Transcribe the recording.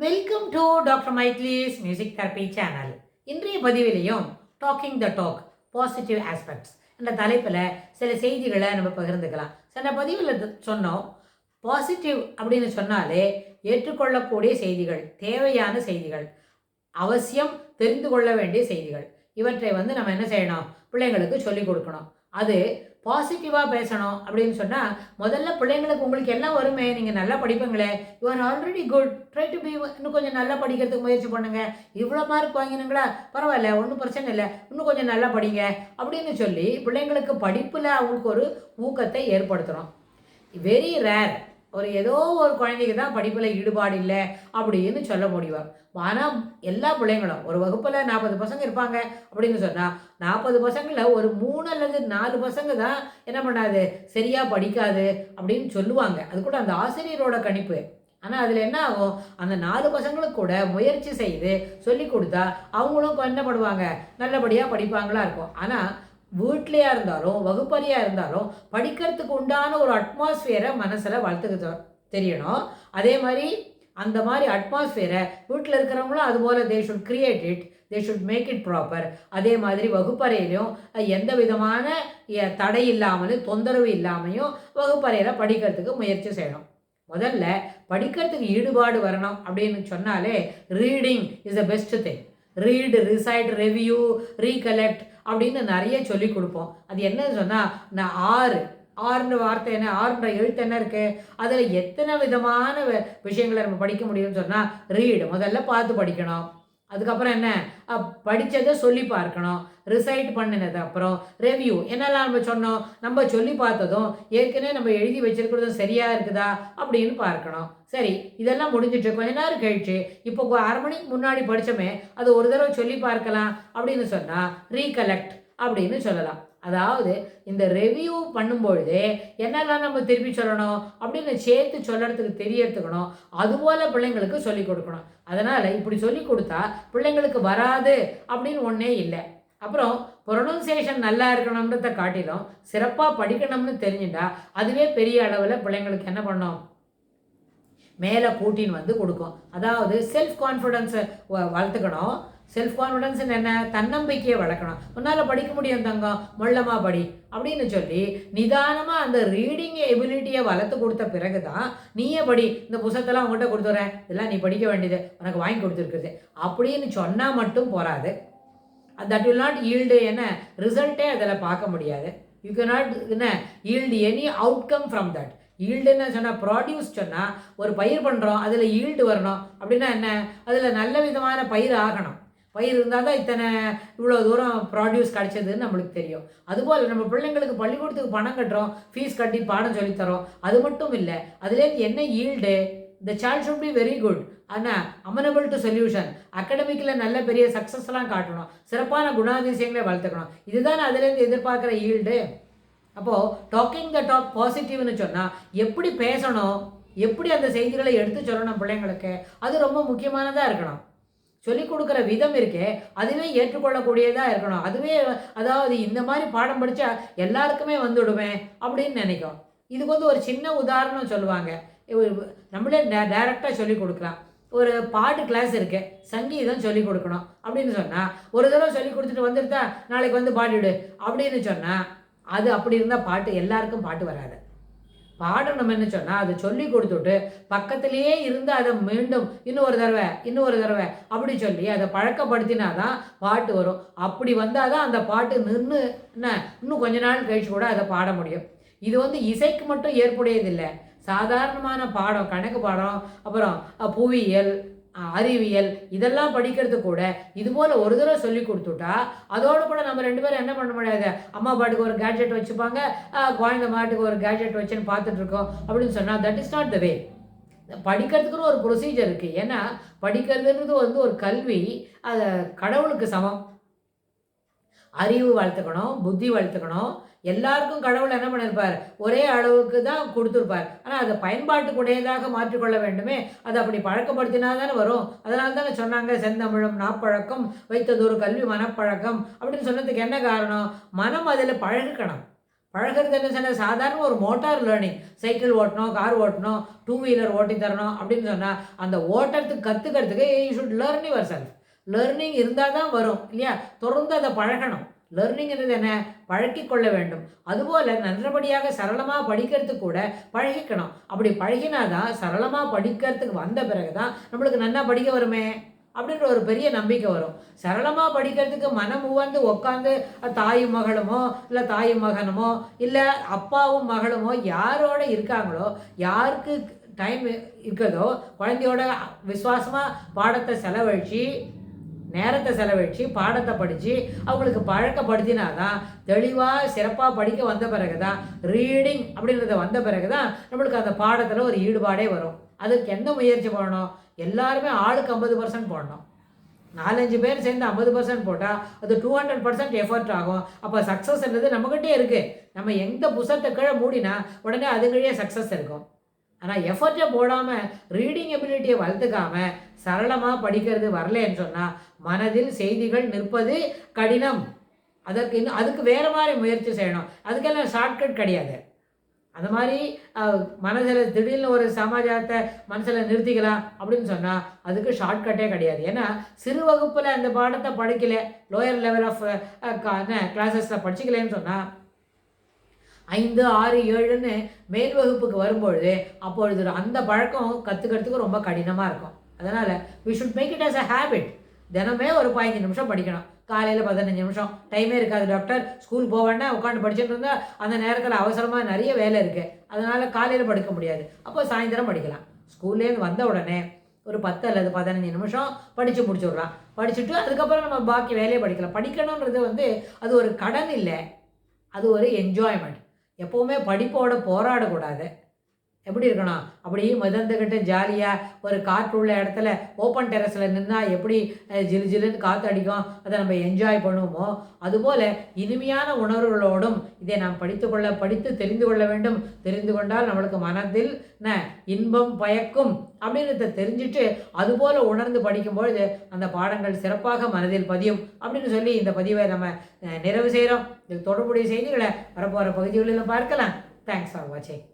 Welcome to doctor மைத்லிஸ் music therapy channel. இன்றைய பதிவிலையும் talking the talk positive aspects என்ற தலைப்பில் சில செய்திகளை நம்ம பகிர்ந்துக்கலாம். சில பதிவில் சொன்னோம், பாசிட்டிவ் அப்படின்னு சொன்னாலே ஏற்றுக்கொள்ளக்கூடிய செய்திகள், தேவையான செய்திகள், அவசியம் தெரிந்து கொள்ள வேண்டிய செய்திகள், இவற்றை நம்ம என்ன செய்யணும், பிள்ளைங்களுக்கு சொல்லிக் கொடுக்கணும். அது பாசிட்டிவாக பேசணும் அப்படின்னு சொன்னால், முதல்ல பிள்ளைங்களுக்கு உங்களுக்கு எல்லாம் வருமே, நீங்கள் நல்லா படிப்பீங்களே, you are already good, try to be, இன்னும் கொஞ்சம் நல்லா படிக்கிறதுக்கு முயற்சி பண்ணுங்கள், இவ்வளோ மார்க் வாங்கினுங்களா, பரவாயில்ல, ஒன்றும் பிரச்சனை இல்லை, இன்னும் கொஞ்சம் நல்லா படிங்க அப்படின்னு சொல்லி பிள்ளைங்களுக்கு படிப்பில் அவங்களுக்கு ஒரு ஊக்கத்தை ஏற்படுத்தணும். வெரி ரேர் ஏதோ ஒரு குழந்தைக்கு தான் படிப்பில் ஈடுபாடு இல்லை அப்படின்னு சொல்ல முடியும். ஆனால் எல்லா பிள்ளைங்களும் ஒரு வகுப்பில் 40 பசங்க இருப்பாங்க அப்படின்னு சொன்னால், 40 பசங்களில் ஒரு 3 அல்லது 4 பசங்க தான் என்ன பண்ணாது, சரியாக படிக்காது அப்படின்னு சொல்லுவாங்க. அது கூட அந்த ஆசிரியரோட கணிப்பு. ஆனால் அதில் என்ன ஆகும், அந்த 4 பசங்களுக்கு கூட முயற்சி செய்து சொல்லி கொடுத்தா அவங்களும் என்ன பண்ணுவாங்க, நல்லபடியாக படிப்பாங்களா இருக்கும். ஆனால் வீட்லையாக இருந்தாலும் வகுப்பறையாக இருந்தாலும் படிக்கிறதுக்கு உண்டான ஒரு அட்மாஸ்ஃபியரை மனசில் வளர்த்துக்க தெரியணும். அதே மாதிரி அந்த மாதிரி அட்மாஸ்ஃபியரை வீட்டில் இருக்கிறவங்களும் அதுபோல் they should create it, they should make it proper. அதே மாதிரி வகுப்பறையிலையும் எந்த விதமான தடை இல்லாமலும் தொந்தரவு இல்லாமையும் வகுப்பறையில் படிக்கிறதுக்கு முயற்சி செய்யணும். முதல்ல படிக்கிறதுக்கு ஈடுபாடு வரணும் அப்படின்னு சொன்னாலே reading is the best thing. Read, recite, review, recollect அப்படின்னு நிறைய சொல்லி கொடுப்போம். அது என்னன்னு சொன்னால், நான் ஆறுன்ற வார்த்தை என்ன, ஆறுன்ற எழுத்து என்ன இருக்குது, அதில் எத்தனை விதமான விஷயங்களை நம்ம படிக்க முடியும்னு சொன்னால், ரீடு முதல்ல பார்த்து படிக்கணும். அதுக்கப்புறம் என்ன, படித்ததை சொல்லி பார்க்கணும். ரிசைட் பண்ணினது அப்புறம் ரெவ்யூ, என்னெல்லாம் நம்ம சொன்னோம், நம்ம சொல்லி பார்த்ததும் ஏற்கனவே நம்ம எழுதி வச்சிருக்கிறதும் சரியாக இருக்குதா அப்படின்னு பார்க்கணும். சரி, இதெல்லாம் முடிஞ்சிட்டு கொஞ்ச நேரம் கழிச்சு இப்போ 1/2 மணிக்கு முன்னாடி படித்தோமே அது ஒரு தடவை சொல்லி பார்க்கலாம் அப்படின்னு சொன்னால் ரீகலெக்ட் அப்படின்னு சொல்லலாம். அதாவது இந்த ரெவ்யூ பண்ணும்பொழுதே என்னெல்லாம் நம்ம திருப்பி சொல்லணும் அப்படின்னு சேர்த்து சொல்லறதுக்கு தெரியறதுக்கணும். அதுபோல் பிள்ளைங்களுக்கு சொல்லிக் கொடுக்கணும். அதனால் இப்படி சொல்லி கொடுத்தா பிள்ளைங்களுக்கு வராது அப்படின்னு ஒன்றே இல்லை. அப்புறம் ப்ரொனன்சியேஷன் நல்லா இருக்கணுன்றதை காட்டிலும் சிறப்பாக படிக்கணும்னு தெரிஞ்சுட்டா அதுவே பெரிய அளவில் பிள்ளைங்களுக்கு என்ன பண்ணோம், மேலே கூட்டின்னு கொடுக்கும். அதாவது செல்ஃப் கான்ஃபிடென்ஸை வளர்த்துக்கணும். செல்ஃப் கான்ஃபிடென்ஸ் என்ன, தன்னம்பிக்கையை வளர்க்கணும். உன்னால் படிக்க முடியும் தங்கம், மொள்ளமாக படி அப்படின்னு சொல்லி நிதானமாக அந்த ரீடிங் எபிலிட்டியை வளர்த்து கொடுத்த பிறகு தான் நீயே படி, இந்த புத்தகத்தெல்லாம் உங்கள்கிட்ட கொடுத்துட்றேன், இதெல்லாம் நீ படிக்க வேண்டியது, உனக்கு வாங்கி கொடுத்துருக்குது அப்படின்னு சொன்னால் மட்டும் போகாது. தட் வில் நாட் ஈல்டு என்ன ரிசல்ட்டே அதில் பார்க்க முடியாது. யூ கேன் நாட் என்ன yield any outcome from that. ஈல்டுன்னு சொன்னால் ப்ராடியூஸ் சொன்னால், ஒரு பயிர் பண்ணுறோம் அதில் ஈல்டு வரணும் அப்படின்னா என்ன, அதில் நல்ல விதமான பயிர் ஆகணும். பயிர் இருந்தால் தான் இவ்வளோ தூரம் ப்ராடியூஸ் கிடைச்சதுன்னு நம்மளுக்கு தெரியும். அதுபோல் நம்ம பிள்ளைங்களுக்கு பள்ளிக்கூடத்துக்கு பணம் கட்டுறோம், ஃபீஸ் கட்டி பாடம் சொல்லித்தரோம், அது மட்டும் இல்லை, அதுலேருந்து என்ன yield, the child should be very good, ஆனால் அமனபிள் டு சொல்யூஷன், அகடமிக்கில் நல்ல பெரிய சக்ஸஸ்லாம் காட்டணும், சிறப்பான குணாதிசயங்களை வளர்த்துக்கணும். இதுதான் அதுலேருந்து எதிர்பார்க்குற ஈல்டு. அப்போது டாக்கிங் த டாக் பாசிட்டிவ்னு சொன்னால் எப்படி பேசணும், எப்படி அந்த செய்திகளை எடுத்து சொல்லணும் பிள்ளைங்களுக்கு, அது ரொம்ப முக்கியமானதாக இருக்கணும். சொல்லிக் கொடுக்குற விதம் இருக்கே அதுவே ஏற்றுக்கொள்ளக்கூடியதாக இருக்கணும். அதுவே அதாவது இந்த மாதிரி பாடம் படித்தா எல்லாருக்குமே வந்துவிடுவேன் அப்படின்னு நினைக்கும். இதுக்கு ஒரு சின்ன உதாரணம் சொல்லுவாங்க. நம்மளே டைரெக்டாக சொல்லிக் கொடுக்கலாம். ஒரு பாட்டு கிளாஸ் இருக்கு, சங்கீதம் சொல்லிக் கொடுக்கணும் அப்படின்னு சொன்னால், ஒரு தடவை சொல்லி கொடுத்துட்டு வந்துடுதா, நாளைக்கு பாடிவிடு அப்படின்னு சொன்னால், அது அப்படி இருந்தால் பாட்டு எல்லாருக்கும் பாட்டு வராது. பாடம் நம்ம என்ன சொன்னால், அதை சொல்லி கொடுத்துட்டு பக்கத்திலேயே இருந்து அதை மீண்டும் இன்னொரு தடவை அப்படி சொல்லி அதை பழக்கப்படுத்தினாதான் பாட்டு வரும். அப்படி வந்தால் தான் அந்த பாட்டு நின்று இன்னும் கொஞ்ச நாள் கழிச்சு கூட அதை பாட முடியும். இது இசைக்கு மட்டும் ஏற்புடையதில்லை. சாதாரணமான பாடம், கணக்கு பாடம், அப்புறம் புவியியல், அறிவியல், இதெல்லாம் படிக்கிறது கூட இதுபோல் ஒரு தடவை சொல்லி கொடுத்துட்டா அதோடு கூட நம்ம 2 பேரும் என்ன பண்ண முடியாது, அம்மா பாட்டுக்கு ஒரு கேட்ஜெட் வச்சுப்பாங்க, குழந்தை மாட்டுக்கு ஒரு கேட்ஜெட் வச்சுன்னு பார்த்துட்ருக்கோம் அப்படின்னு சொன்னால் தட் இஸ் நாட் த வே. படிக்கிறதுக்குன்னு ஒரு ப்ரொசீஜர் இருக்குது. ஏன்னா படிக்கிறதுன்றது ஒரு கல்வி, அது கடவுளுக்கு சமம். அறிவு வளர்த்துக்கணும், புத்தி வளர்த்துக்கணும். எல்லாருக்கும் கடவுள் என்ன பண்ணியிருப்பார், ஒரே அளவுக்கு தான் கொடுத்துருப்பார். ஆனால் அதை பயன்பாட்டுக்குடையதாக மாற்றிக்கொள்ள வேண்டுமே, அதை அப்படி பழக்கப்படுத்தினா தானே வரும். அதனால தானே சொன்னாங்க, செந்தமிழும் நாப்பழக்கம் வைத்ததொரு கல்வி மனப்பழக்கம் அப்படின்னு சொன்னதுக்கு என்ன காரணம், மனம் அதில் பழகிக்கணும். பழகிறது என்ன சொன்னால் சாதாரண ஒரு மோட்டார் லேர்னிங், சைக்கிள் ஓட்டணும், கார் ஓட்டணும், டூ வீலர் ஓட்டி தரணும் அப்படின்னு சொன்னால் அந்த ஓட்டுறதுக்கு கற்றுக்கிறதுக்கு you should learn your self. Learning இருந்தால் தான் வரும் இல்லையா? தொடர்ந்து அதை பழகணும். லேர்னிங்கிறது என்ன? பழக்கி கொள்ள வேண்டும். அதுபோல் நல்லபடியாக சரளமாக படிக்கிறதுக்கு கூட பழகிக்கணும். அப்படி பழகினாதான் சரளமாக படிக்கிறதுக்கு வந்த பிறகு தான் நம்மளுக்கு நல்லா படிக்க வருமே அப்படின்ற ஒரு பெரிய நம்பிக்கை வரும். சரளமாக படிக்கிறதுக்கு மனம் உவந்து உட்காந்து தாயும் மகளுமோ இல்லை தாயும் மகனுமோ இல்லை அப்பாவும் மகளுமோ யாரோட இருக்காங்களோ, யாருக்கு டைம் இருக்கிறதோ குழந்தையோட விசுவாசமாக பாடத்தை செலவழித்து நேரத்தை செலவழித்து பாடத்தை படித்து அவங்களுக்கு பழக்கப்படுத்தினாதான் தெளிவாக சிறப்பாக படிக்க வந்த பிறகு தான் ரீடிங் அப்படின்றத வந்த பிறகு தான் நம்மளுக்கு அந்த பாடத்தில் ஒரு ஈடுபாடே வரும். அதுக்கு என்ன முயற்சி பண்ணணும்? எல்லாருமே ஆளுக்கு 50% போடணும். 4-5 பேர் சேர்ந்து 50% போட்டால் அது 200% எஃபர்ட் ஆகும். அப்போ சக்ஸஸ்ன்றது நம்மக்கிட்டே இருக்குது. நம்ம எந்த புத்தகத்தை கீழே மூடினா உடனே அதுங்களையே சக்ஸஸ் இருக்கும். ஆனால் எஃபர்ட்டை போடாமல் ரீடிங் எபிலிட்டியை வளர்த்துக்காமல் சரளமாக படிக்கிறது வரலன்னு சொன்னால் மனதில் செய்திகள் நிற்பது கடினம். அதுக்கு வேறு மாதிரி முயற்சி செய்யணும். அதுக்கெல்லாம் ஷார்ட்கட் கிடையாது. அந்த மாதிரி மனசில் திடீர்னு ஒரு சமாச்சாரத்தை மனசில் நிறுத்திக்கலாம் அப்படின்னு சொன்னால் அதுக்கு ஷார்ட்கட்டே கிடையாது. ஏன்னா சிறு வகுப்பில் அந்த பாடத்தை படிக்கல, லோயர் லெவல் ஆஃப் கிளாஸஸில் படிச்சிக்கலன்னு சொன்னால் 5, 6, 7ன்னு மேல் வகுப்புக்கு வரும்பொழுது அப்பொழுது அந்த பழக்கம் கற்றுக்கிறதுக்கு ரொம்ப கடினமாக இருக்கும். அதனால் we should make it as a habit. தினமே ஒரு 15 நிமிஷம் படிக்கணும். காலையில் 15 நிமிஷம். டைமே இருக்காது டாக்டர், ஸ்கூல் போவேன்னா உட்காந்து படிச்சுட்டு இருந்தால் அந்த நேரத்தில் அவசரமாக நிறைய வேலை இருக்குது, அதனால் காலையில் படிக்க முடியாது. அப்போ சாயந்தரம் படிக்கலாம். ஸ்கூல்லேருந்து வந்த உடனே ஒரு 10 அல்லது 15 நிமிஷம் படித்து முடிச்சுட்றான். படிச்சுட்டு அதுக்கப்புறம் நம்ம பாக்கி வேலையை படிக்கலாம். படிக்கணுன்றது அது ஒரு கடன் இல்லை, அது ஒரு என்ஜாய்மெண்ட். எப்போவுமே படிப்போட போராடக்கூடாது. எப்படி இருக்கணும்? அப்படியே மிதந்துக்கிட்டு ஜாலியாக ஒரு காற்றுள்ள இடத்துல ஓப்பன் டெரஸில் நின்னால் எப்படி ஜிலு ஜிலுன்னு காற்று அடிக்கும், அதை நம்ம என்ஜாய் பண்ணுவோமோ அதுபோல் இனிமையான உணர்வுகளோடும் இதை நாம் படித்து தெரிந்து கொள்ள வேண்டும். தெரிந்து கொண்டால் நம்மளுக்கு மனதில் இன்பம் பயக்கும் அப்படின்றத தெரிஞ்சுட்டு அதுபோல் உணர்ந்து படிக்கும்பொழுது அந்த பாடங்கள் சிறப்பாக மனதில் பதியும் அப்படின்னு சொல்லி இந்த பதிவை நம்ம நிறைவு செய்கிறோம். இது தொடர்புடைய செய்திகளை வரப்போகிற பகுதிகளில் பார்க்கலாம். தேங்க்ஸ் ஃபார் வாட்சிங்.